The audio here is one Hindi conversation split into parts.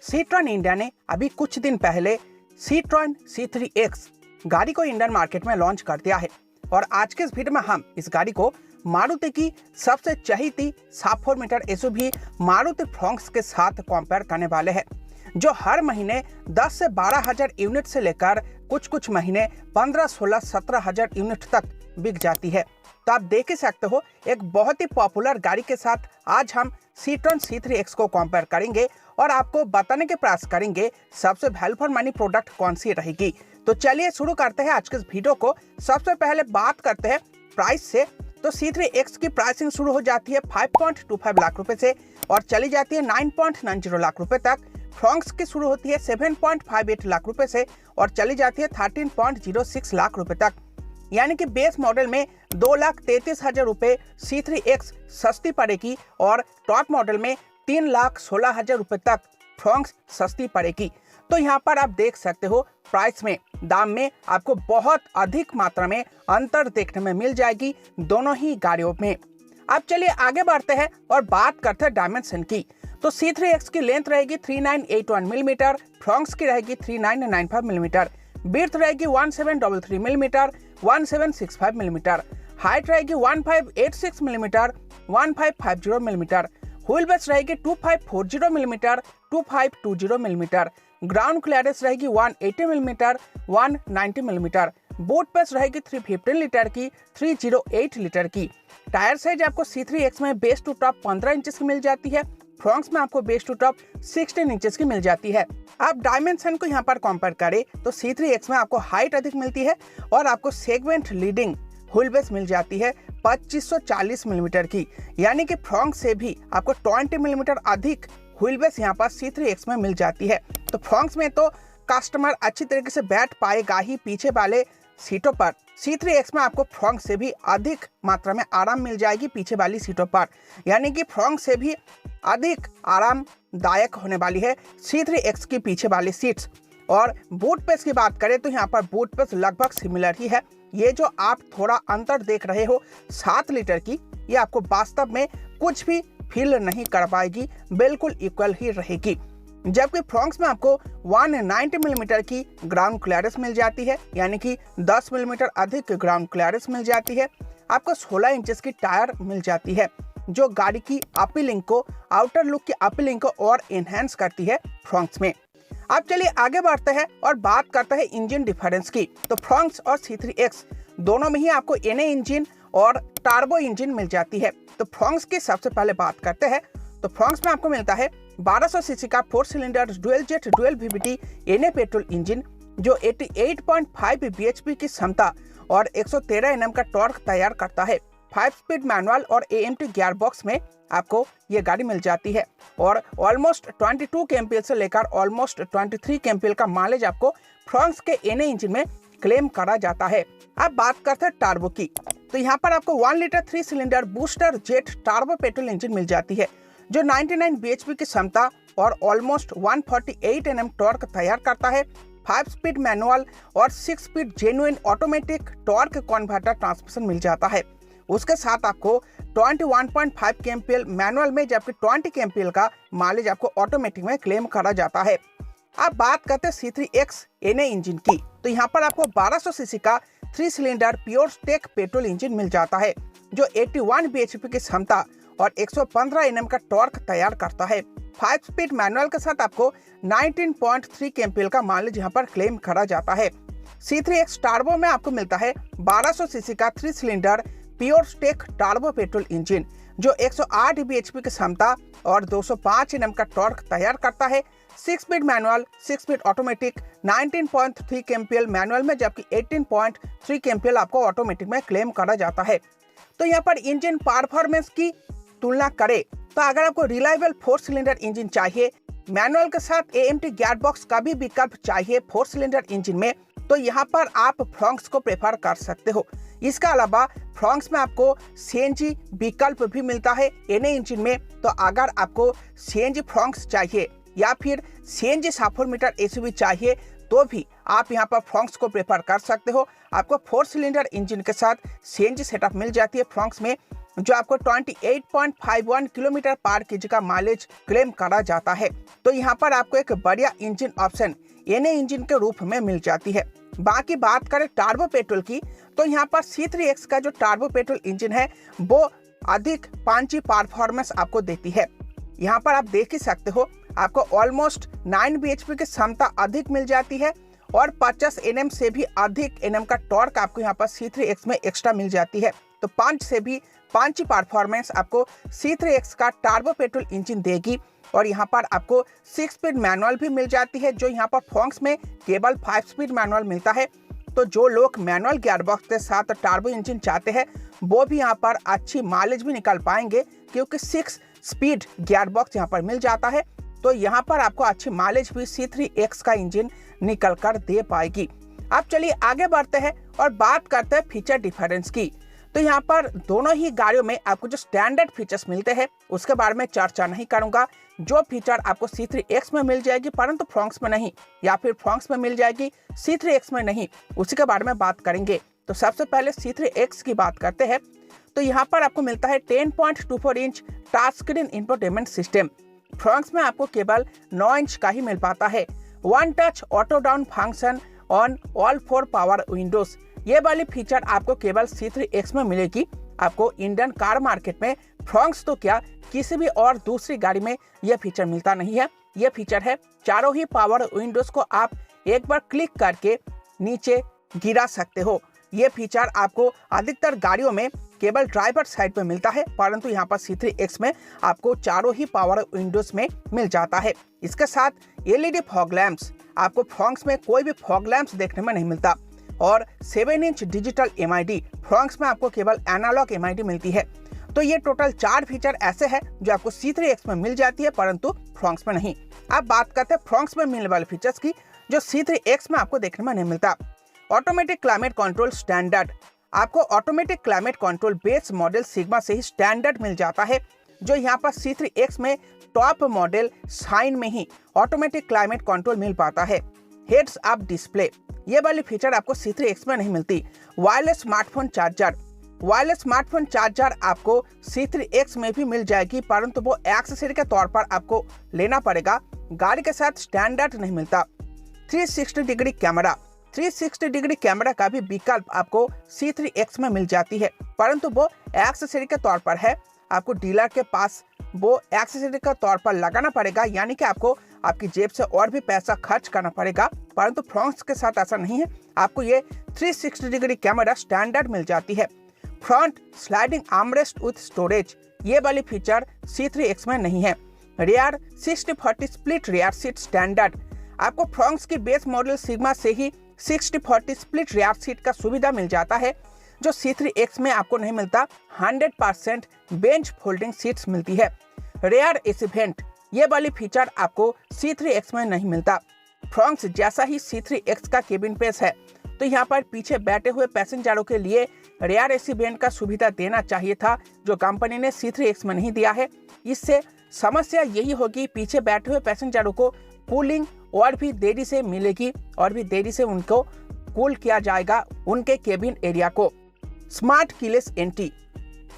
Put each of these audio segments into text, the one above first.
सीट्रॉन इंडिया ने अभी कुछ दिन पहले सीट्रॉन C3X गाड़ी को इंडियन मार्केट में लॉन्च कर दिया है और आज के इस वीडियो में हम इस गाड़ी को मारुति की सबसे चहीती सब 4 मीटर एसयूवी मारुति फ्रॉन्क्स के साथ कंपेयर करने वाले हैं, जो हर महीने 10 से 12 हजार यूनिट से लेकर कुछ महीने 15, 16, 17 हजार यूनिट तक बिक जाती है। तो आप देख ही सकते हो, एक बहुत ही पॉपुलर गाड़ी के साथ आज हम सीट्रॉन C3X को कंपेयर करेंगे और आपको बताने के प्रयास करेंगे सबसे वैल्यू फॉर मनी प्रोडक्ट कौन सी रहेगी। तो चलिए शुरू करते हैं आज के इस वीडियो को। सबसे पहले बात करते हैं प्राइस से। तो C3X की प्राइसिंग शुरू हो जाती है 5.25 लाख रुपए से और चली जाती है 9.90 लाख रुपए तक। फ्रॉन्क्स की शुरू होती है 7.58 लाख रुपए से और चली जाती है 13.06 लाख रुपए तक। यानी कि बेस मॉडल में 2,33,000 रुपए C3X सस्ती पड़ेगी और टॉप मॉडल में 3,16,000 रुपए तक फ्रॉन्क्स सस्ती पड़ेगी। तो यहाँ पर आप देख सकते हो, प्राइस में, दाम में आपको बहुत अधिक मात्रा में अंतर देखने में मिल जाएगी दोनों ही गाड़ियों में। अब चलिए आगे बढ़ते हैं और बात करते हैं डायमेंशन की। तो C3X की लेंथ रहेगी 3981 मिलीमीटर, फ्रॉन्क्स की रहेगी 3995 मिलीमीटर, विड्थ रहेगी 1733 मिलीमीटर, 1765 मिलीमीटर, हाइट रहेगी 1586 मिलीमीटर, 1550 मिलीमीटर, व्हील बेस रहेगी 2540 मिलीमीटर, 2520 मिलीमीटर, ग्राउंड क्लियरेंस रहेगी 180 मिलीमीटर, 190 मिलीमीटर, बूट स्पेस रहेगी 315 लीटर की, 308 लीटर की। टायर साइज आपको C3X में बेस टू टॉप 15 इंचेस की मिल जाती है, फ्रॉन्क्स में आपको बेस टू टॉप 16 इंचेस की मिल जाती है। आप डायमेंशन को यहाँ पर कंपेयर करें तो C3X में आपको हाइट अधिक मिलती है और आपको सेगमेंट लीडिंग व्हील बेस मिल जाती है 2540 मिलीमीटर की, यानी कि फ्रॉन्क्स से भी आपको 20 मिलीमीटर अधिक व्हील बेस यहाँ पर C3X में मिल जाती है। तो फ्रॉन्क्स में तो कस्टमर अच्छी तरीके से बैठ पाएगा ही पीछे वाले सीटों पर। C3X में आपको फ्रॉन्क्स से भी अधिक मात्रा में आराम मिल जाएगी पीछे वाली सीटों पर, यानी कि फ्रॉन्क्स से भी अधिक आरामदायक होने वाली है C3X की पीछे वाली सीट्स। और बूट स्पेस की बात करें तो यहाँ पर बूट स्पेस लगभग सिमिलर ही है। ये जो आप थोड़ा अंतर देख रहे हो 7 लीटर की, ये आपको वास्तव में कुछ भी फील नहीं कर पाएगी, बिल्कुल इक्वल ही रहेगी। जबकि फ्रॉन्क्स में आपको 190 मिलीमीटर की ग्राउंड क्लियरेंस मिल जाती है, यानी कि 10 मिलीमीटर अधिक ग्राउंड क्लियरेंस मिल जाती है। आपको 16 इंचेस की टायर मिल जाती है, जो गाड़ी की अपीलिंग को, आउटर लुक की अपीलिंग को और एनहेंस करती है फ्रॉन्क्स में। अब चलिए आगे बढ़ते हैं और बात करते हैं इंजन डिफरेंस की। तो फ्रॉन्क्स और C3X दोनों में ही आपको NA इंजन और टर्बो इंजन मिल जाती है। तो फ्रॉन्क्स की सबसे पहले बात करते हैं। तो फ्रॉन्क्स में आपको मिलता है 1200 सीसी का 4 cylinder dual jet dual VVT NA petrol engine, जो 88.5 bhp की क्षमता और 113 Nm का टॉर्क तैयार करता है। 5 स्पीड मैनुअल और AMT गियर बॉक्स में आपको ये गाड़ी मिल जाती है और ऑलमोस्ट 22 kmpl से लेकर ऑलमोस्ट 23 kmpl का माइलेज आपको फ्रॉन्क्स के NA इंजन में क्लेम करा जाता है। अब बात करते हैं टर्बो की। तो यहाँ पर आपको 1 litre 3 cylinder booster jet turbo petrol engine मिल जाती है, जो 99 bhp की क्षमता और ऑलमोस्ट 148 Nm टॉर्क तैयार करता है। 5 स्पीड मैनुअल और 6 speed genuine automatic torque converter transmission मिल जाता है। उसके साथ आपको 21.5 kmpl मैनुअल में, जबकि 20 kmpl का माइलेज आपको ऑटोमेटिक में क्लेम करा जाता है। अब बात करते हैं C3X NA इंजन की। तो यहाँ पर आपको 1200 सीसी का 3 cylinder pure stake petrol engine मिल जाता है, जो 81 bhp की क्षमता और 115 Nm का टॉर्क तैयार करता है। 5 स्पीड मैनुअल के साथ आपको 19.3 kmpl का माइलेज यहाँ पर क्लेम करा जाता है। C3X टर्बो में आपको मिलता है 1200 सीसी का 3 cylinder pure stake turbo petrol engine, जो 108 bhp की क्षमता और 205 Nm का टॉर्क तैयार करता है। 6 speed manual, 6 speed automatic, 19.3 kmpl manual में, जबकि 18.3 kmpl आपको ऑटोमेटिक में क्लेम करा जाता है। तो यहाँ पर इंजन परफॉर्मेंस की तुलना करें तो अगर आपको रिलायबल 4 सिलेंडर इंजन चाहिए, मैनुअल के साथ AMT गियर बॉक्स का भी विकल्प चाहिए 4 सिलेंडर इंजन में, तो यहाँ पर आप फ्रॉन्क्स को प्रेफर कर सकते हो। इसके अलावा फ्रॉन्क्स में आपको CNG विकल्प भी मिलता है NA इंजन में। तो अगर आपको CNG फ्रॉन्क्स चाहिए या फिर CNG सब 4 मीटर एसयूवी चाहिए, तो भी आप यहाँ पर फ्रॉन्क्स को प्रेफर कर सकते हो। आपको 4 सिलेंडर इंजन के साथ CNG सेटअप मिल जाती है फ्रॉन्क्स में। जो आपको 28.51 किलोमीटर पर केजी का माइलेज क्लेम करा जाता है। तो यहाँ पर आपको एक बढ़िया इंजन ऑप्शन एनए इंजन के रूप में मिल जाती है। बाकी बात करें टर्बो पेट्रोल की, तो यहाँ पर C3X का जो टर्बो पेट्रोल इंजन है वो अधिक पंची परफॉर्मेंस आपको देती है। यहाँ पर आप देख ही सकते हो, आपको ऑलमोस्ट 9 bhp की क्षमता अधिक मिल जाती है और 50 Nm से भी अधिक Nm का टॉर्क आपको यहाँ पर C3X में एक्स्ट्रा मिल जाती है। तो 5 से भी पंची परफॉर्मेंस आपको C3X का टर्बो पेट्रोल इंजन देगी। और यहाँ पर आपको 6 स्पीड मैनुअल भी मिल जाती है, जो यहाँ पर फोंक्स में केवल 5 स्पीड मैनुअल मिलता है। तो जो लोग मैनुअल गियरबॉक्स के साथ टर्बो इंजन चाहते हैं वो भी यहाँ पर अच्छी माइलेज भी निकाल पाएंगे, क्योंकि 6 स्पीड गियरबॉक्स यहाँ पर मिल जाता है। तो यहाँ पर आपको अच्छी माइलेज भी C3X का इंजन निकल कर दे पाएगी। अब चलिए आगे बढ़ते हैं और बात करते हैं फीचर डिफरेंस की। तो यहाँ पर दोनों ही गाड़ियों में आपको जो स्टैंडर्ड फीचर्स मिलते हैं उसके बारे में चर्चा नहीं करूंगा। जो फीचर आपको C3X में मिल जाएगी परंतु फ्रॉन्क्स में नहीं, या फिर फ्रॉन्क्स में मिल जाएगी C3X में नहीं, उसी के बारे में बात करेंगे। तो सबसे पहले C3X की बात करते हैं। तो यहाँ पर आपको मिलता है 10.24 inch touch screen infotainment system. Fronx में आपको केवल 9 इंच का ही मिल पाता है। One touch auto down function on all 4 power Windows, ये वाली फीचर आपको केवल C3X में मिलेगी। आपको इंडियन कार मार्केट में फ्रॉन्क्स तो क्या किसी भी और दूसरी गाड़ी में यह फीचर मिलता नहीं है। यह फीचर है चारों ही पावर विंडोज को आप एक बार क्लिक करके नीचे गिरा सकते हो। यह फीचर आपको अधिकतर गाड़ियों में केवल ड्राइवर साइड पे मिलता है, परंतु यहाँ पर C3X में आपको चारों ही पावर विंडोज में मिल जाता है। इसके साथ LED फॉग लैंप्स, आपको फ्रॉन्क्स में कोई भी फॉग लैंप्स देखने में नहीं मिलता। और 7 इंच डिजिटल MID, फ्रॉन्क्स में आपको केवल एनालॉग MID मिलती है। तो ये टोटल 4 फीचर ऐसे हैं जो आपको C3X में मिल जाती है परंतु फ्रॉन्क्स में नहीं। अब बात करते हैं फ्रॉन्क्स में मिलने वाले फीचर्स की जो C3X में आपको देखने में नहीं मिलता। ऑटोमेटिक क्लाइमेट कंट्रोल स्टैंडर्ड, आपको automatic climate control base model sigma से ही स्टैंडर्ड मिल जाता है, जो यहाँ पर C3X में टॉप मॉडल शाइन में ही ऑटोमेटिक क्लाइमेट कंट्रोल मिल पाता है। हेड्स अप डिस्प्ले, ये वाली फीचर आपको C3X में नहीं मिलती। Wireless smartphone charger, wireless smartphone charger आपको C3X में भी मिल जाएगी, परंतु वो एक्सेसरी के तौर पर आपको लेना पड़ेगा, गाड़ी के साथ स्टैंडर्ड नहीं मिलता। 360 डिग्री कैमरा, 360 डिग्री कैमरा का भी विकल्प आपको C3X में मिल जाती है, परंतु वो एक्सेसरी के तौर पर है। आपको डीलर के पास वो एक्सेसरी के तौर पर लगाना पड़ेगा, यानी कि आपको आपकी जेब से और भी पैसा खर्च करना पड़ेगा, परंतु फ्रॉन्क्स के साथ ऐसा नहीं है। आपको ये 360 डिग्री कैमरा स्टैंडर्ड मिल जाती है। Front sliding armrest with storage, ये वाली फीचर C3X में नहीं है। Rear 60/40 split rear seat standard, आपको फ्रॉन्क्स की बेस मॉडल सिग्मा से ही 60/40 स्प्लिट रियर सीट का सुविधा मिल जाता है, जो C3X में आपको नहीं मिलता। 100% बेंच फोल्डिंग सीट्स मिलती है। रियर एसी वेंट, ये वाली फीचर आपको C3X में नहीं मिलता। फ्रॉन्क्स जैसा ही C3X का केबिन पेस है, तो यहाँ पर पीछे बैठे हुए पैसेंजरों के लिए रियर एसी वेंट का सुविधा देना चाहिए था, जो कंपनी ने C3X में नहीं दिया है। इससे समस्या यही होगी, पीछे बैठे हुए पैसेंजरों को कूलिंग और भी देरी से मिलेगी और भी देरी से उनको कूल किया जाएगा उनके केबिन एरिया को। स्मार्ट कीलेस एंट्री,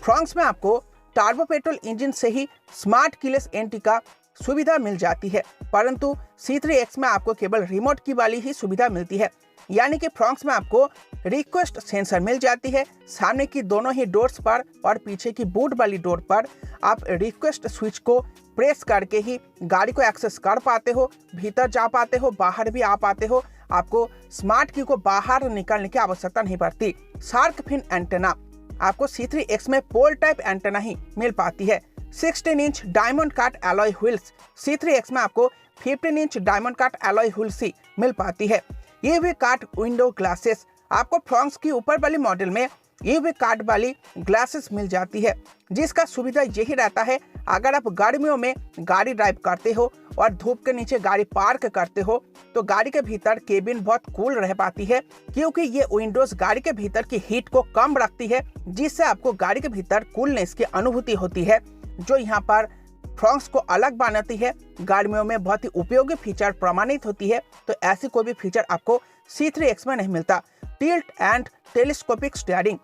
फ्रॉन्क्स में आपको टर्बो पेट्रोल इंजन से ही स्मार्ट कीलेस एंट्री का सुविधा मिल जाती है, परंतु C3X में आपको केवल रिमोट की वाली ही सुविधा मिलती है। यानी कि फ्रॉन्क्स में आपको रिक्वेस्ट सेंसर मिल जाती है, सामने की दोनों ही डोर्स पर और पीछे की बूट वाली डोर पर आप रिक्वेस्ट स्विच को प्रेस करके ही गाड़ी को एक्सेस कर पाते हो, भीतर जा पाते हो, बाहर भी आ पाते हो। आपको स्मार्ट की को बाहर निकालने की आवश्यकता नहीं पड़ती। शार्क फिन एंटेना, आपको C3X में पोल टाइप एंटेना ही मिल पाती है। 16 inch diamond cut alloy wheels, C3X में आपको 15 inch diamond cut alloy wheels ही मिल पाती है। यूवी कट विंडो ग्लासेस, आपको फ्रॉन्क्स की ऊपर वाली मॉडल में यूवी कट वाली ग्लासेस मिल जाती है, जिसका सुविधा यही रहता है अगर आप गर्मियों में गाड़ी ड्राइव करते हो और धूप के नीचे गाड़ी पार्क करते हो तो गाड़ी के भीतर केबिन बहुत कूल रह पाती है, क्योंकि ये विंडोज गाड़ी के भीतर की हीट को कम रखती है, जिससे आपको गाड़ी के भीतर कूलनेस की अनुभूति होती है, जो यहाँ पर फ्रॉन्क्स को अलग बनाती है। गाड़ियों में बहुत ही उपयोगी फीचर प्रमाणित होती है, तो ऐसी कोई भी फीचर आपको C3X में नहीं मिलता। Tilt and telescopic steering,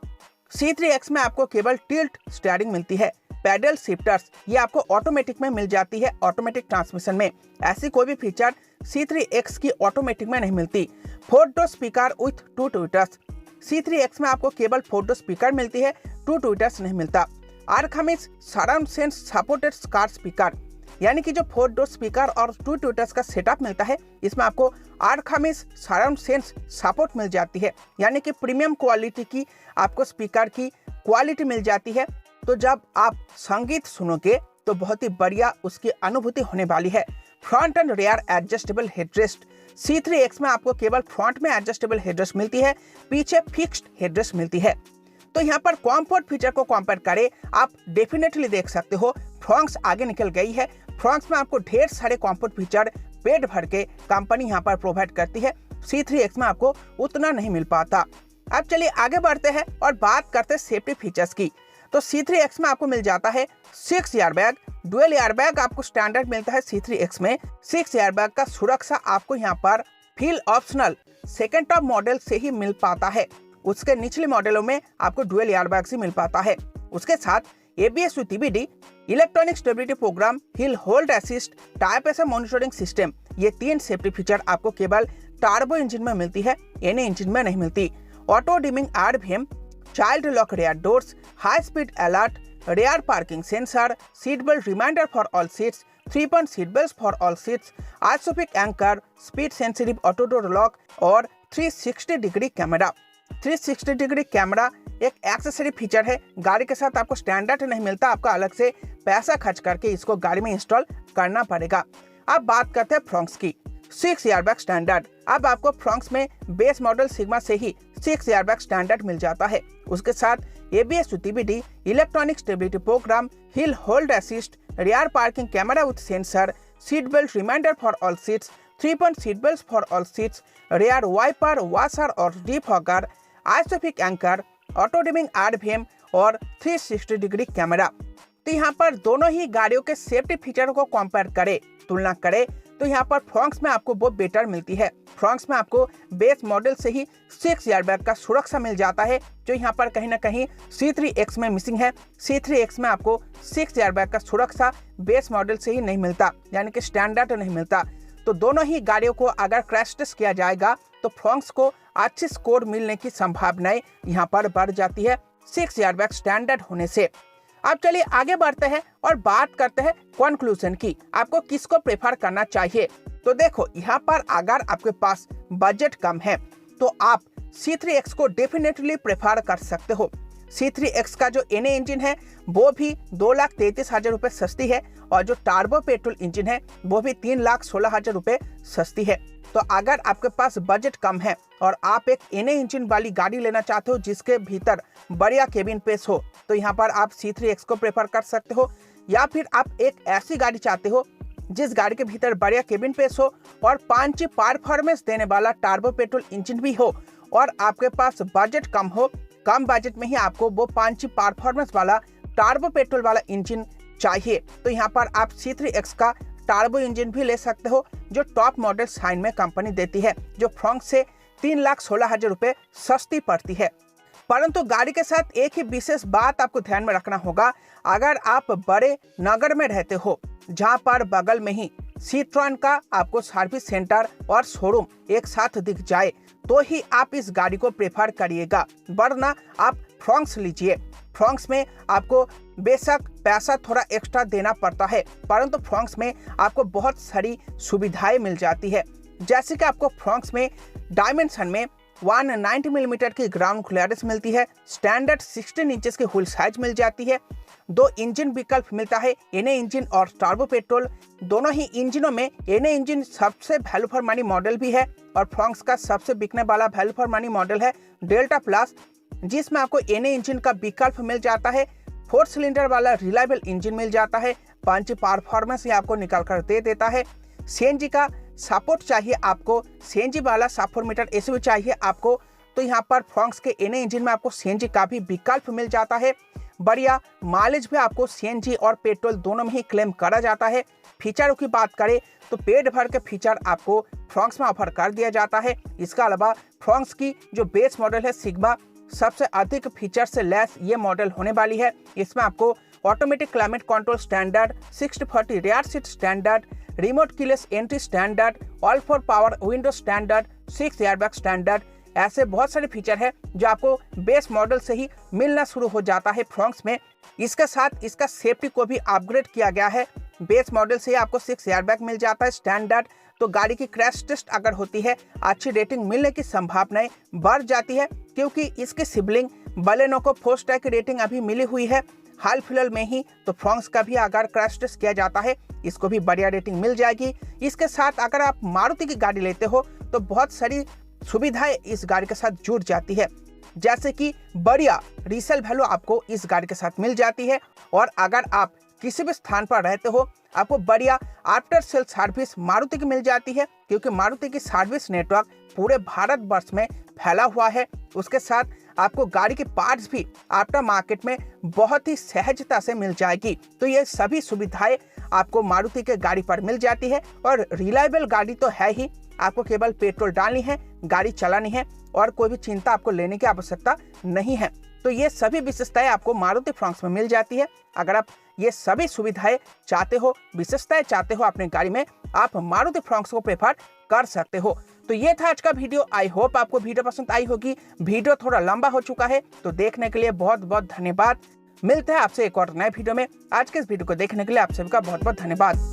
C3X में आपको केवल टिल्ट स्टीयरिंग मिलती है। पैडल शिफ्टर्स ये आपको ऑटोमेटिक में मिल जाती है, ऑटोमेटिक ट्रांसमिशन में। ऐसी कोई भी फीचर C3X की ऑटोमेटिक में नहीं मिलती। 4 door speaker with 2 Twitters, C3X में आपको केवल 4 डोर स्पीकर मिलती है, 2 ट्विटर्स नहीं मिलता। Arkamys surround sense supported car speaker, यानी कि जो 4 डोर स्पीकर और 2 ट्विटर्स का सेटअप मिलता है, इसमें आपको आर्खमिस सराउंड सेंस सपोर्ट मिल जाती है, यानी कि प्रीमियम क्वालिटी की आपको स्पीकर की क्वालिटी मिल जाती है। तो जब आप संगीत सुनोगे तो बहुत ही बढ़िया उसकी अनुभूति होने वाली है। Front end rear adjustable headrest, C3X में आपको केवल फ्रंट में एडजस्टेबल हेडरेस्ट मिलती है, पीछे फिक्स्ड हेडरेस्ट मिलती है। तो यहाँ पर कंफर्ट फीचर को कंपेयर करें, आप डेफिनेटली देख सकते हो फ्रॉन्क्स आगे निकल गई है। फ्रॉन्क्स में आपको ढेर सारे कंफर्ट फीचर पेट भर के कंपनी यहाँ पर प्रोवाइड करती है, C3X में आपको उतना नहीं मिल पाता। अब चलिए आगे बढ़ते हैं और बात करते हैं सेफ्टी फीचर्स की। तो C3X में आपको मिल जाता है 6 एयरबैग, डुअल एयरबैग आपको स्टैंडर्ड मिलता है C3X में। 6 एयरबैग का सुरक्षा आपको यहाँ पर feel optional second top model से ही मिल पाता है, उसके निचले मॉडलों में आपको डुअल एयरबैग से मिल पाता है। उसके साथ ABS with EBD, electronic stability programme, hill hold assist, tyre pressure monitoring system, ये 3 सेफ्टी फीचर आपको केवल टर्बो इंजन में मिलती है, NA इंजन में नहीं मिलती। Auto dimming RVM, child lock rear doors, high speed alert, rear parking sensor, seat belt reminder for all seats, 3-point seat belt for all seats, isofix anchor, speed sensitive auto door lock और 360 डिग्री कैमरा। 360 डिग्री कैमरा एक एक्सेसरी फीचर है, गाड़ी के साथ आपको स्टैंडर्ड नहीं मिलता, आपको अलग से पैसा खर्च करके इसको गाड़ी में इंस्टॉल करना पड़ेगा। अब बात करते हैं फ्रॉन्क्स की। 6 एयरबैग स्टैंडर्ड, अब आपको फ्रॉन्क्स में बेस मॉडल सिग्मा से ही 6 एयरबैग स्टैंडर्ड मिल जाता है। उसके साथ ABS with EBD, electronic stability programme, hill hold assist, rear parking camera with sensor, seat belt reminder for all seats, 3-point seat belt for all seats, rear wiper, washer और defogger, isofix anchor, auto dimming RVM और 360 डिग्री कैमरा। तो यहाँ पर दोनों ही गाड़ियों के सेफ्टी फीचर को कंपेयर करें, तुलना करें, तो यहाँ पर फ्रॉन्क्स में आपको वो बेटर मिलती है। फ्रॉन्क्स में आपको बेस मॉडल से ही 6 एयरबैग का सुरक्षा मिल जाता है, जो यहाँ पर कहीं ना कहीं C3X में मिसिंग है। C3X में आपको 6 एयरबैग का सुरक्षा बेस मॉडल से ही नहीं मिलता, यानी कि स्टैंडर्ड नहीं मिलता। तो दोनों ही गाड़ियों को अगर क्रैश टेस्ट किया जाएगा तो फ्रॉन्क्स को अच्छी स्कोर मिलने की संभावनाएं यहाँ पर बढ़ जाती है 6 एयरबैग स्टैंडर्ड होने से। अब चलिए आगे बढ़ते हैं और बात करते हैं कंक्लूजन की, आपको किसको प्रेफर करना चाहिए। तो देखो यहाँ पर अगर आपके पास बजट कम है तो आप C3X को डेफिनेटली प्रेफर कर सकते हो। C3X का जो NA इंजन है वो भी 2,33,000 रुपये सस्ती है, और जो टर्बो पेट्रोल इंजन है वो भी 3,16,000 रुपये सस्ती है। तो अगर आपके पास बजट कम है और आप एक NA इंजन वाली गाड़ी लेना चाहते हो जिसके भीतर बढ़िया केबिन स्पेस हो, तो यहाँ पर आप C3X को प्रेफर कर सकते हो। या फिर आप एक ऐसी गाड़ी चाहते हो जिस गाड़ी के भीतर बढ़िया केबिन स्पेस हो और 5 परफॉर्मेंस देने वाला टर्बो पेट्रोल इंजन भी हो, और आपके पास बजट कम हो, कम बजट में ही आपको वो 5 परफॉर्मेंस वाला टर्बो पेट्रोल वाला इंजन चाहिए, तो यहाँ पर आप C3X का टर्बो इंजन भी ले सकते हो, जो टॉप मॉडल साइन में कंपनी देती है, जो फ्रॉन्क्स से 3,16,000 रुपये सस्ती पड़ती है। परंतु गाड़ी के साथ एक ही विशेष बात आपको ध्यान में रखना होगा, अगर आप बड़े नगर में रहते हो जहां पर बगल में ही Citroen का आपको सर्विस सेंटर और शोरूम एक साथ दिख जाए तो ही आप इस गाड़ी को प्रेफर करिएगा, वरना आप फ्रॉन्क्स लीजिए। फ्रॉन्क्स में आपको बेशक पैसा थोड़ा एक्स्ट्रा देना पड़ता है, परंतु फ्रॉन्क्स में आपको बहुत सारी सुविधाएं मिल जाती है। जैसे कि आपको फ्रॉन्क्स में डायमेंशन में 190 मिलीमीटर की ग्राउंड क्लियरेंस मिलती है, स्टैंडर्ड 16 इंचेस की व्हील साइज मिल जाती है, 2 इंजन विकल्प मिलता है, NA इंजन और टर्बो पेट्रोल। दोनों ही इंजनों में NA इंजन सबसे वैल्यू फॉर मनी मॉडल भी है, और फ्रॉन्क्स का सबसे बिकने वाला वैल्यू फॉर मनी मॉडल है डेल्टा प्लस, जिसमें आपको NA इंजन का विकल्प मिल जाता है, 4 सिलेंडर वाला रिलायबल इंजन मिल जाता है, 5 परफॉर्मेंस ये आपको निकाल कर दे देता है। CNG का सपोर्ट चाहिए आपको, CNG वाला 7 मीटर SUV चाहिए आपको, तो यहाँ पर फ्रॉन्क्स के NA इंजन में आपको CNG का भी विकल्प मिल जाता है। बढ़िया माइलेज भी आपको CNG और पेट्रोल दोनों में ही क्लेम करा जाता है। फीचरों की बात करें तो पेट भर के फीचर आपको फ्रॉन्क्स में ऑफर कर दिया जाता है। इसके अलावा फ्रॉन्क्स की जो बेस मॉडल है सिग्मा सबसे अधिक फीचर से लैस ये मॉडल होने वाली है। इसमें आपको automatic climate control standard, 60/40 rear seat standard, remote keyless entry standard, all for power window standard, 6 airbag standard, ऐसे बहुत सारे फीचर है जो आपको बेस मॉडल से ही मिलना शुरू हो जाता है फ्रॉन्क्स में। इसके साथ इसका सेफ्टी को भी अपग्रेड किया गया है। बेस मॉडल से ही आपको 6 एयरबैग मिल जाता है स्टैंडर्ड, तो गाड़ी की क्रैश टेस्ट अगर होती है अच्छी रेटिंग मिलने की संभावनाएं बढ़ जाती है, क्योंकि इसके सिबलिंग बलेनो को 4 स्टार की रेटिंग अभी मिली हुई है हाल फिलहाल में ही। तो फ्रॉन्क्स का भी अगर क्रैश टेस्ट किया जाता है इसको भी बढ़िया रेटिंग मिल जाएगी। इसके साथ अगर आप मारुति की गाड़ी लेते हो तो बहुत सारी सुविधाएं इस गाड़ी के साथ जुड़ जाती है, जैसे कि बढ़िया रीसेल वैल्यू आपको इस गाड़ी के साथ मिल जाती है। और अगर आप किसी भी स्थान पर रहते हो आपको बढ़िया आफ्टर सेल सर्विस मारुति की मिल जाती है, क्योंकि मारुति की सर्विस नेटवर्क पूरे भारतवर्ष में फैला हुआ है। उसके साथ आपको गाड़ी के पार्ट्स भी आफ्टर मार्केट में बहुत ही सहजता से मिल जाएगी। तो ये सभी सुविधाएं आपको मारुति के गाड़ी पर मिल जाती है। और रिलायबल गाड़ी तो है ही, आपको केवल पेट्रोल डालनी है, गाड़ी चलानी है और कोई भी चिंता आपको लेने की आवश्यकता नहीं है। तो ये सभी विशेषताएं आपको मारुति फ्रॉन्क्स में मिल जाती है। अगर आप ये सभी सुविधाएं चाहते हो, विशेषताएं चाहते हो अपनी गाड़ी में, आप मारुति फ्रॉन्क्स को प्रेफर कर सकते हो। तो ये था आज का वीडियो। आई होप आपको वीडियो पसंद आई होगी। वीडियो थोड़ा लंबा हो चुका है, तो देखने के लिए बहुत बहुत धन्यवाद। मिलते हैं आपसे एक और नए वीडियो में। आज के इस वीडियो को देखने के लिए आप सभी का बहुत बहुत धन्यवाद।